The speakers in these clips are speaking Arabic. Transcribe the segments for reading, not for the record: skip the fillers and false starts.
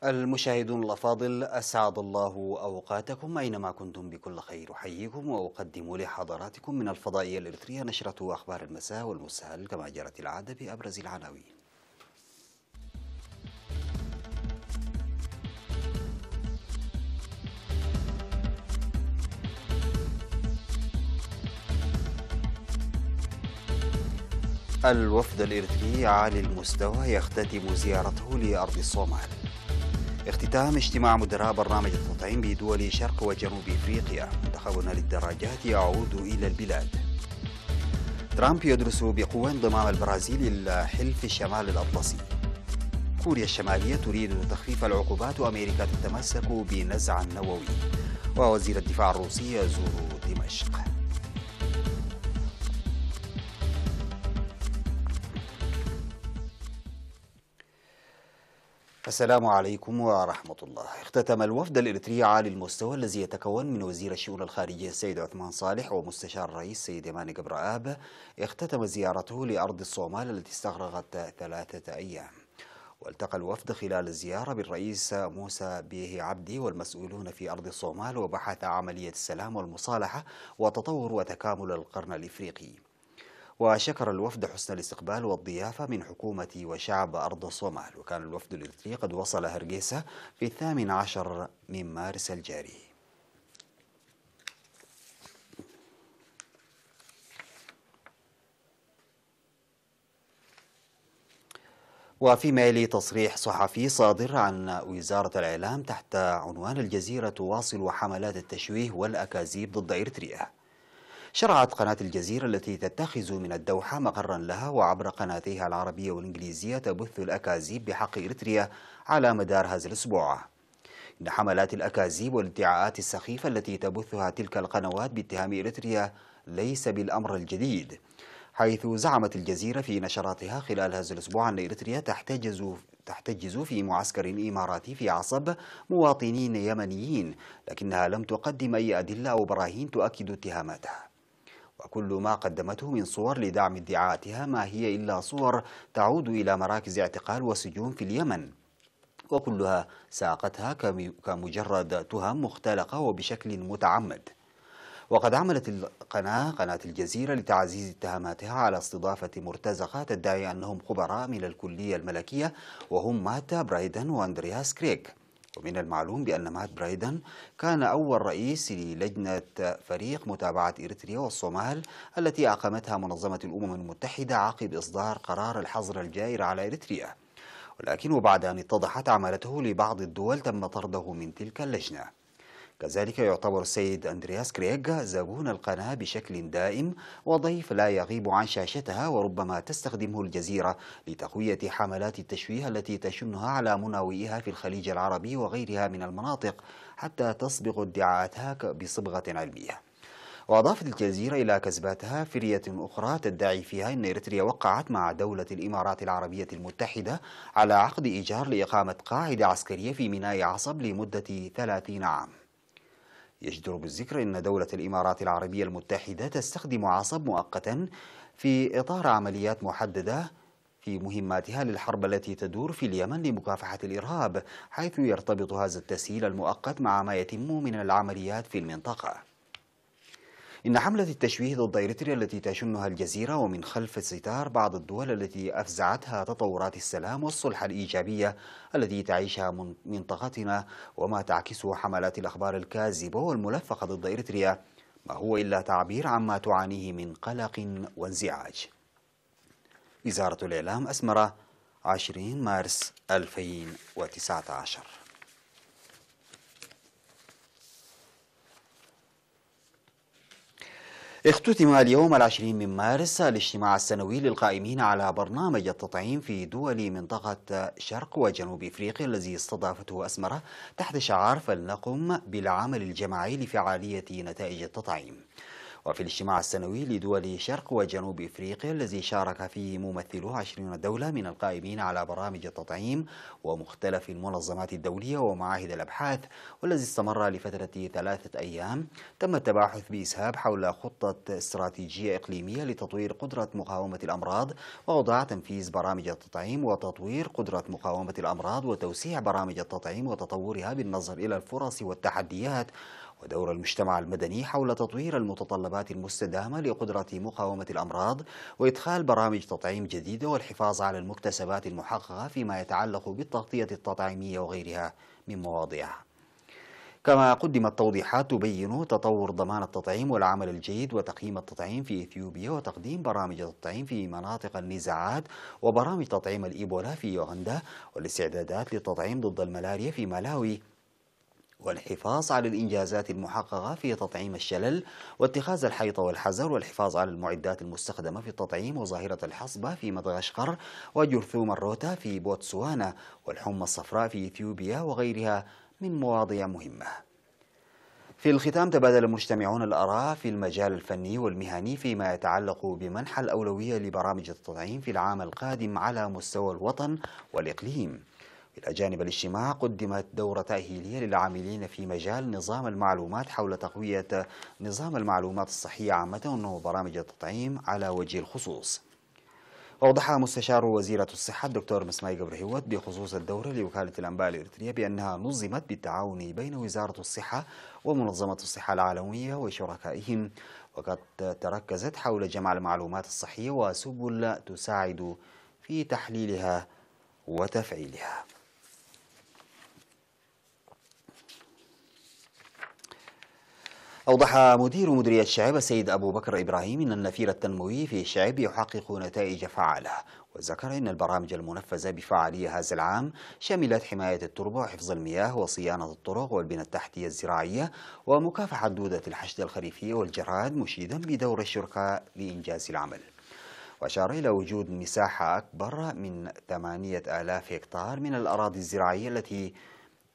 المشاهدون الأفاضل، أسعد الله أوقاتكم أينما كنتم بكل خير. أحييكم وأقدم لحضراتكم من الفضائية الإريترية نشرة أخبار المساء، والمسهل كما جرت العادة بأبرز العناوين. الوفد الإريتري عالي المستوى يختتم زيارته لأرض الصومال. اختتام اجتماع مدراء برنامج التطعيم بدول شرق وجنوب افريقيا. منتخبنا للدراجات يعود الى البلاد. ترامب يدرس بقوة انضمام البرازيل الى حلف الشمال الاطلسي. كوريا الشمالية تريد تخفيف العقوبات وامريكا تتمسك بنزع نووي. ووزير الدفاع الروسي يزور دمشق. السلام عليكم ورحمة الله. اختتم الوفد الإريتري عالي المستوى الذي يتكون من وزير الشؤون الخارجية السيد عثمان صالح ومستشار الرئيس السيد يماني قبرآب اختتم زيارته لأرض الصومال التي استغرقت 3 أيام. والتقى الوفد خلال الزيارة بالرئيس موسى بيه عبدي والمسؤولون في أرض الصومال، وبحث عملية السلام والمصالحة وتطور وتكامل القرن الإفريقي. وشكر الوفد حسن الاستقبال والضيافة من حكومة وشعب أرض الصومال. وكان الوفد الإريتري قد وصل هرقيسة في 18 من مارس الجاري. وفيما يلي تصريح صحفي صادر عن وزارة الإعلام تحت عنوان الجزيرة تواصل حملات التشويه والأكاذيب ضد إريتريا. شرعت قناة الجزيرة التي تتخذ من الدوحة مقرا لها وعبر قناتيها العربية والإنجليزية تبث الأكاذيب بحق إريتريا على مدار هذا الأسبوع. إن حملات الأكاذيب والادعاءات السخيفة التي تبثها تلك القنوات باتهام إريتريا ليس بالأمر الجديد، حيث زعمت الجزيرة في نشراتها خلال هذا الأسبوع أن إريتريا تحتجز في معسكر إماراتي في عصب مواطنين يمنيين، لكنها لم تقدم أي أدلة أو براهين تؤكد اتهاماتها. وكل ما قدمته من صور لدعم ادعاءاتها ما هي إلا صور تعود إلى مراكز اعتقال وسجون في اليمن، وكلها ساقتها كمجرد تهم مختلقة وبشكل متعمد. وقد عملت قناة الجزيرة لتعزيز اتهاماتها على استضافة مرتزقة تدعي أنهم خبراء من الكلية الملكية، وهم مات برايدن وأندرياس كريك. ومن المعلوم بأن مات برايدن كان أول رئيس للجنة فريق متابعة إريتريا والصومال التي أقامتها منظمة الأمم المتحدة عقب إصدار قرار الحظر الجائر على إريتريا، ولكن وبعد أن اتضحت عملته لبعض الدول تم طرده من تلك اللجنة. كذلك يعتبر السيد أندرياس كريغ زبون القناة بشكل دائم وضيف لا يغيب عن شاشتها، وربما تستخدمه الجزيرة لتقوية حملات التشويه التي تشنها على مناوئها في الخليج العربي وغيرها من المناطق حتى تصبغ ادعاءاتها بصبغة علمية. وأضافت الجزيرة إلى كذباتها فرية أخرى تدعي فيها أن إريتريا وقعت مع دولة الإمارات العربية المتحدة على عقد إيجار لإقامة قاعدة عسكرية في ميناء عصب لمدة 30 عام. يجدر بالذكر أن دولة الإمارات العربية المتحدة تستخدم عصب مؤقتا في إطار عمليات محددة في مهماتها للحرب التي تدور في اليمن لمكافحة الإرهاب، حيث يرتبط هذا التسهيل المؤقت مع ما يتم من العمليات في المنطقة. إن حملة التشويه ضد إريتريا التي تشنها الجزيرة ومن خلف ستار بعض الدول التي أفزعتها تطورات السلام والصلح الإيجابية التي تعيشها منطقتنا، وما تعكسه حملات الأخبار الكاذبة والملفقة ضد إريتريا، ما هو إلا تعبير عما تعانيه من قلق وانزعاج. وزارة الإعلام أسمرة 20 مارس 2019. اختتم اليوم 20 من مارس الاجتماع السنوي للقائمين على برنامج التطعيم في دول منطقة شرق وجنوب إفريقيا الذي استضافته أسمرة تحت شعار فلنقم بالعمل الجماعي لفعالية نتائج التطعيم. وفي الاجتماع السنوي لدول شرق وجنوب إفريقيا الذي شارك فيه ممثلو 20 دولة من القائمين على برامج التطعيم ومختلف المنظمات الدولية ومعاهد الأبحاث، والذي استمر لفترة 3 أيام، تم التباحث بإسهاب حول خطة استراتيجية إقليمية لتطوير قدرة مقاومة الأمراض وأوضاع تنفيذ برامج التطعيم وتطوير قدرة مقاومة الأمراض وتوسيع برامج التطعيم وتطورها بالنظر إلى الفرص والتحديات، ودور المجتمع المدني حول تطوير المتطلبات المستدامة لقدرة مقاومة الأمراض وإدخال برامج تطعيم جديدة والحفاظ على المكتسبات المحققة فيما يتعلق بالتغطية التطعيمية وغيرها من مواضيع. كما قدمت توضيحات تبين تطور ضمان التطعيم والعمل الجيد وتقييم التطعيم في إثيوبيا وتقديم برامج التطعيم في مناطق النزاعات وبرامج تطعيم الإيبولا في يوغندا والاستعدادات للتطعيم ضد الملاريا في مالاوي والحفاظ على الإنجازات المحققة في تطعيم الشلل واتخاذ الحيطة والحذر والحفاظ على المعدات المستخدمة في التطعيم وظاهرة الحصبة في مدغشقر وجرثوم الروتا في بوتسوانا والحمى الصفراء في إثيوبيا وغيرها من مواضيع مهمة. في الختام تبادل المجتمعون الآراء في المجال الفني والمهني فيما يتعلق بمنح الأولوية لبرامج التطعيم في العام القادم على مستوى الوطن والإقليم. إلى جانب الاجتماع قدمت دورة تأهيلية للعاملين في مجال نظام المعلومات حول تقوية نظام المعلومات الصحية عامة وبرامج التطعيم على وجه الخصوص. أوضح مستشار وزيرة الصحة الدكتور مسماي قبرهوت بخصوص الدورة لوكالة الأنباء الإريترية بأنها نظمت بالتعاون بين وزارة الصحة ومنظمة الصحة العالمية وشركائهم، وقد تركزت حول جمع المعلومات الصحية وسبل تساعد في تحليلها وتفعيلها. أوضح مدير مديرية شعب السيد أبو بكر إبراهيم أن النفير التنموي في شعب يحقق نتائج فعالة، وذكر أن البرامج المنفذة بفعالية هذا العام شملت حماية التربة وحفظ المياه وصيانة الطرق والبنى التحتية الزراعية ومكافحة دودة الحشد الخريفية والجراد، مشيدا بدور الشركاء لإنجاز العمل. وأشار إلى وجود مساحة أكبر من 8000 هكتار من الأراضي الزراعية التي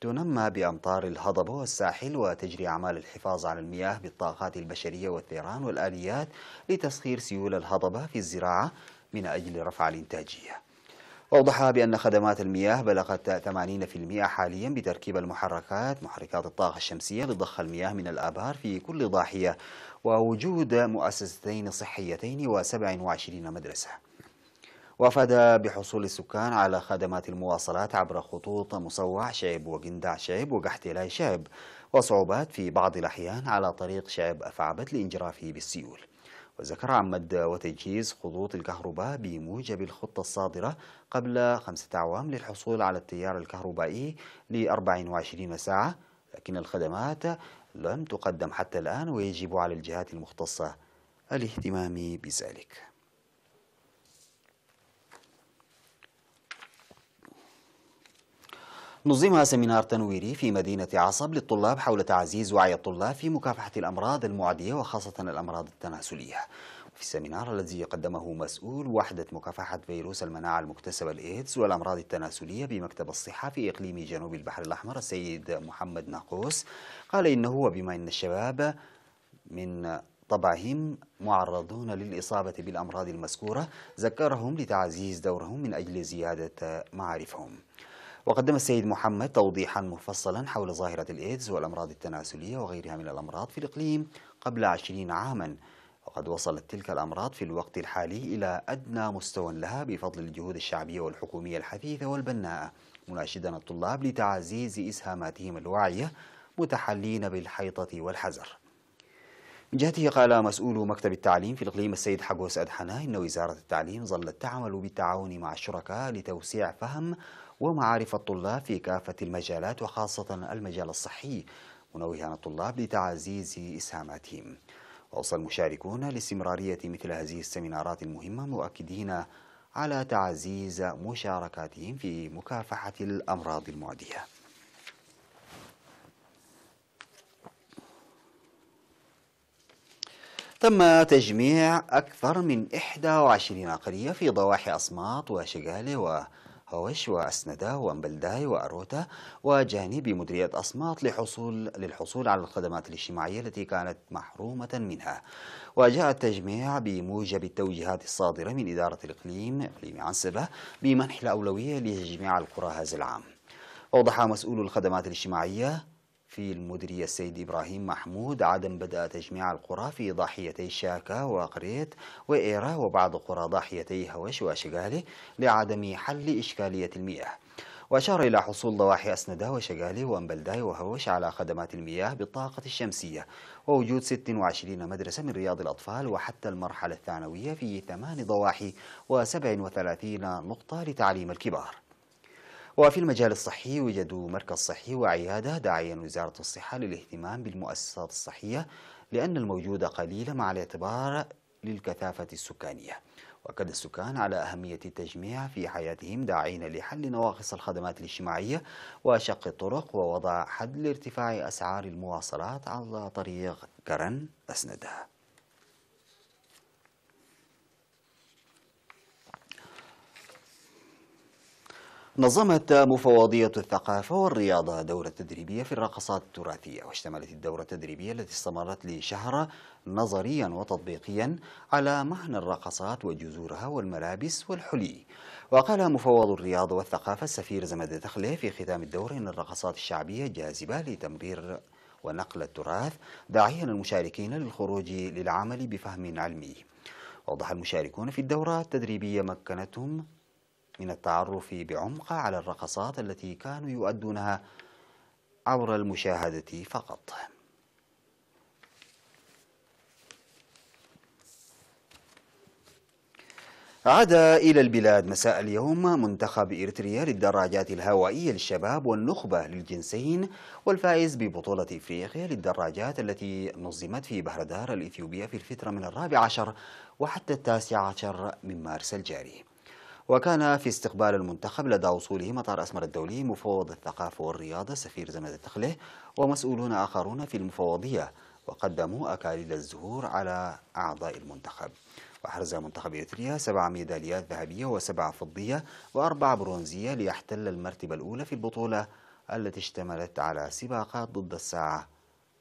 تنمى بأمطار الهضبة والساحل، وتجري أعمال الحفاظ على المياه بالطاقات البشرية والثيران والآليات لتسخير سيول الهضبة في الزراعة من أجل رفع الإنتاجية. وأوضح بأن خدمات المياه بلغت 80% حاليا بتركيب محركات الطاقة الشمسية لضخ المياه من الآبار في كل ضاحية، ووجود مؤسستين صحيتين و27 مدرسة. وأفاد بحصول السكان على خدمات المواصلات عبر خطوط مصوع شعب وقندع شعب وقحتيلاي شعب، وصعوبات في بعض الأحيان على طريق شعب أفعبت لإنجرافه بالسيول. وذكر عن مد وتجهيز خطوط الكهرباء بموجب الخطة الصادرة قبل 5 أعوام للحصول على التيار الكهربائي ل 24 ساعة، لكن الخدمات لم تقدم حتى الآن ويجب على الجهات المختصة الاهتمام بذلك. نظم سمينار تنويري في مدينة عصب للطلاب حول تعزيز وعي الطلاب في مكافحة الأمراض المعدية وخاصة الأمراض التناسلية. في السمينار الذي قدمه مسؤول وحدة مكافحة فيروس المناعة المكتسبة الإيدز والأمراض التناسلية بمكتب الصحة في إقليم جنوب البحر الأحمر السيد محمد ناقوس، قال إنه وبما أن الشباب من طبعهم معرضون للإصابة بالأمراض المذكورة ذكرهم لتعزيز دورهم من أجل زيادة معارفهم. وقدم السيد محمد توضيحا مفصلا حول ظاهرة الإيدز والأمراض التناسلية وغيرها من الأمراض في الإقليم قبل 20 عاما، وقد وصلت تلك الأمراض في الوقت الحالي إلى أدنى مستوى لها بفضل الجهود الشعبية والحكومية الحثيثة والبناءة، مناشدا الطلاب لتعزيز إسهاماتهم الواعية متحلين بالحيطة والحذر. من جهته قال مسؤول مكتب التعليم في الإقليم السيد حقوس أدحنا إن وزارة التعليم ظلت تعمل بالتعاون مع الشركاء لتوسيع فهم ومعارف الطلاب في كافة المجالات وخاصة المجال الصحي، منوها الطلاب لتعزيز إسهاماتهم. وأوصى المشاركون لاستمرارية مثل هذه السمينارات المهمة، مؤكدين على تعزيز مشاركاتهم في مكافحة الأمراض المعدية. تم تجميع أكثر من 21 قرية في ضواحي أصمات وشقالة هوش وأسندة وأمبلداي وأروتا، وجانب مديرية أصمات للحصول على الخدمات الاجتماعية التي كانت محرومة منها. وجاء التجميع بموجب التوجيهات الصادرة من إدارة إقليم عنسبة بمنح الأولوية لتجميع القرى هذا العام. أوضح مسؤول الخدمات الاجتماعية في المديرية السيد إبراهيم محمود عدم بدء تجميع القرى في ضاحيتي شاكا وقريت وإيرا وبعض قرى ضاحيتي هوش وشغالي لعدم حل إشكالية المياه. وأشار إلى حصول ضواحي أسندة وشغالي وأمبلداي وهوش على خدمات المياه بالطاقة الشمسية، ووجود 26 مدرسة من رياض الأطفال وحتى المرحلة الثانوية في 8 ضواحي و37 نقطة لتعليم الكبار. وفي المجال الصحي يوجد مركز صحي وعيادة، داعيا وزارة الصحة للاهتمام بالمؤسسات الصحية لأن الموجود قليلة مع الاعتبار للكثافة السكانية. وأكد السكان على أهمية التجميع في حياتهم، داعين لحل نواقص الخدمات الاجتماعية وشق الطرق ووضع حد لارتفاع أسعار المواصلات على طريق كرن أسندة. نظمت مفوضية الثقافة والرياضة دورة تدريبية في الرقصات التراثية، واشتملت الدورة التدريبية التي استمرت لشهر نظريا وتطبيقيا على معنى الرقصات وجذورها والملابس والحلي. وقال مفوض الرياضة والثقافة السفير زمد دخله في ختام الدورة إن الرقصات الشعبية جاذبة لتمرير ونقل التراث، داعيا المشاركين للخروج للعمل بفهم علمي. وضح المشاركون في الدورة التدريبية مكنتهم من التعرف بعمق على الرقصات التي كانوا يؤدونها عبر المشاهدة فقط. عاد إلى البلاد مساء اليوم منتخب إريتريا للدراجات الهوائية للشباب والنخبة للجنسين، والفائز ببطولة إفريقيا للدراجات التي نظمت في بهردار الإثيوبية في الفترة من 14 وحتى 19 من مارس الجاري. وكان في استقبال المنتخب لدى وصوله مطار أسمر الدولي مفوض الثقافة والرياضة سفير زمد التخله ومسؤولون آخرون في المفوضية، وقدموا أكاليل الزهور على أعضاء المنتخب. وحرز منتخب إريتريا 7 ميداليات ذهبية و7 فضية و4 برونزية ليحتل المرتبة الأولى في البطولة التي اشتملت على سباقات ضد الساعة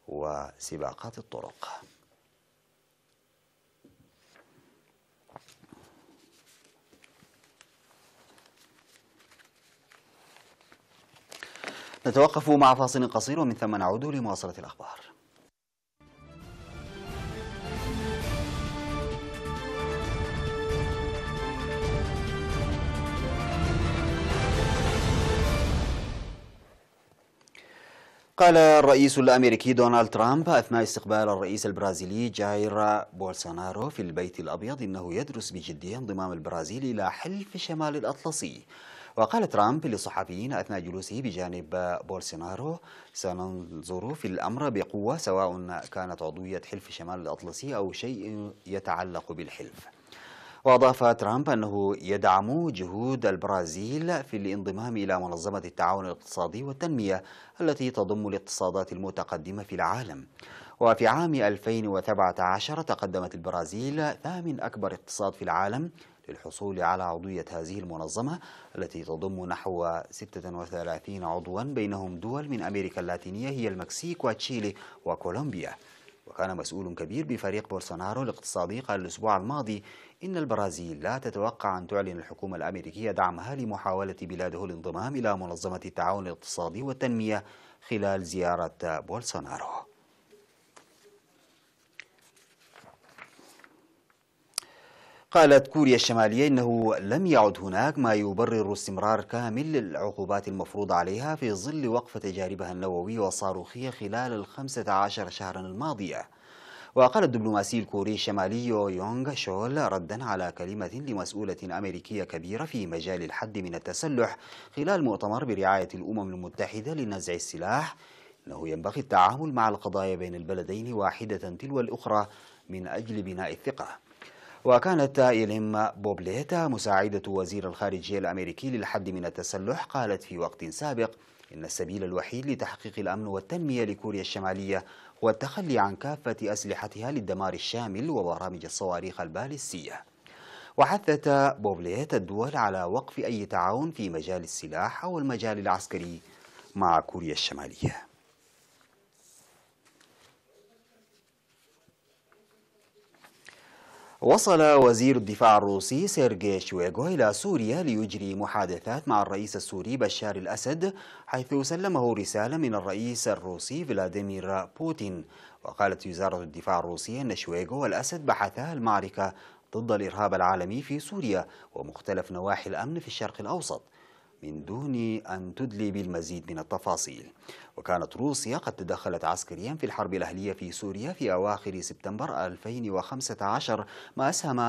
وسباقات الطرق. نتوقف مع فاصل قصير ومن ثم نعود لمواصلة الأخبار. قال الرئيس الأمريكي دونالد ترامب أثناء استقبال الرئيس البرازيلي جاير بولسونارو في البيت الأبيض إنه يدرس بجدية انضمام البرازيل إلى حلف شمال الأطلسي. وقال ترامب للصحفيين أثناء جلوسه بجانب بولسونارو: سننظر في الأمر بقوة سواء كانت عضوية حلف شمال الأطلسي أو شيء يتعلق بالحلف. وأضاف ترامب أنه يدعم جهود البرازيل في الانضمام إلى منظمة التعاون الاقتصادي والتنمية التي تضم الاقتصادات المتقدمة في العالم. وفي عام 2017 تقدمت البرازيل ثامن أكبر اقتصاد في العالم للحصول على عضوية هذه المنظمة التي تضم نحو 36 عضوا، بينهم دول من أمريكا اللاتينية هي المكسيك وتشيلي وكولومبيا. وكان مسؤول كبير بفريق بولسونارو الاقتصادي قال الأسبوع الماضي إن البرازيل لا تتوقع أن تعلن الحكومة الأمريكية دعمها لمحاولة بلاده الانضمام إلى منظمة التعاون الاقتصادي والتنمية خلال زيارة بولسونارو. قالت كوريا الشمالية إنه لم يعد هناك ما يبرر استمرار كامل للعقوبات المفروضة عليها في ظل وقف تجاربها النووية والصاروخية خلال 15 شهرا الماضية. وقال الدبلوماسي الكوري الشمالي يونغ شول ردا على كلمة لمسؤولة أمريكية كبيرة في مجال الحد من التسلح خلال مؤتمر برعاية الأمم المتحدة لنزع السلاح إنه ينبغي التعامل مع القضايا بين البلدين واحدة تلو الأخرى من أجل بناء الثقة. وكانت إيليم بوبليتا مساعدة وزير الخارجية الأمريكي للحد من التسلح قالت في وقت سابق إن السبيل الوحيد لتحقيق الأمن والتنمية لكوريا الشمالية هو التخلي عن كافة أسلحتها للدمار الشامل وبرامج الصواريخ البالستية. وحثت بوبليت الدول على وقف أي تعاون في مجال السلاح أو المجال العسكري مع كوريا الشمالية. وصل وزير الدفاع الروسي سيرجي شويغو إلى سوريا ليجري محادثات مع الرئيس السوري بشار الأسد، حيث سلمه رسالة من الرئيس الروسي فلاديمير بوتين. وقالت وزارة الدفاع الروسية أن شويغو والأسد بحثا المعركة ضد الإرهاب العالمي في سوريا ومختلف نواحي الأمن في الشرق الأوسط من دون أن تدلي بالمزيد من التفاصيل. وكانت روسيا قد تدخلت عسكريا في الحرب الأهلية في سوريا في أواخر سبتمبر 2015، ما أسهم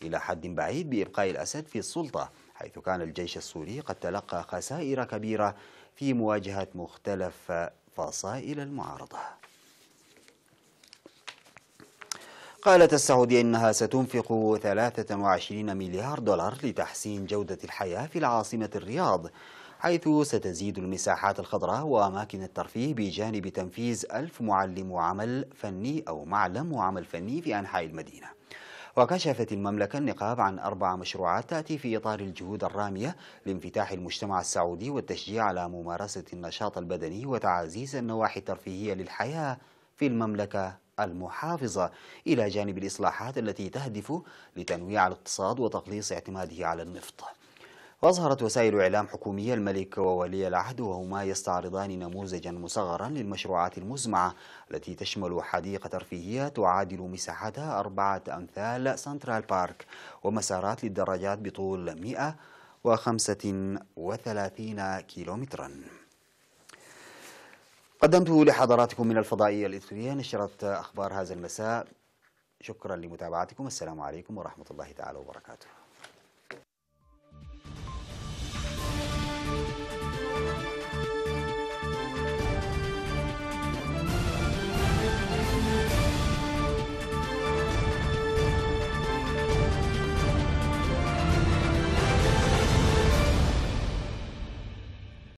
إلى حد بعيد بإبقاء الأسد في السلطة، حيث كان الجيش السوري قد تلقى خسائر كبيرة في مواجهة مختلف فصائل المعارضة. قالت السعودية إنها ستنفق 23 مليار دولار لتحسين جودة الحياة في العاصمة الرياض، حيث ستزيد المساحات الخضراء وأماكن الترفيه بجانب تنفيذ 1000 معلم وعمل فني أو معلم وعمل فني في أنحاء المدينة. وكشفت المملكة النقاب عن 4 مشروعات تأتي في إطار الجهود الرامية لانفتاح المجتمع السعودي والتشجيع على ممارسة النشاط البدني وتعزيز النواحي الترفيهية للحياة في المملكة المحافظة، إلى جانب الإصلاحات التي تهدف لتنويع الاقتصاد وتقليص اعتماده على النفط. وأظهرت وسائل إعلام حكومية الملك وولي العهد وهما يستعرضان نموذجا مصغرا للمشروعات المزمعة التي تشمل حديقة ترفيهية تعادل مساحتها 4 أمثال سنترال بارك، ومسارات للدراجات بطول 135 كيلومترا. قدمت لحضراتكم من الفضائية الإثيوبية نشرة أخبار هذا المساء. شكرا لمتابعتكم. السلام عليكم ورحمة الله تعالى وبركاته.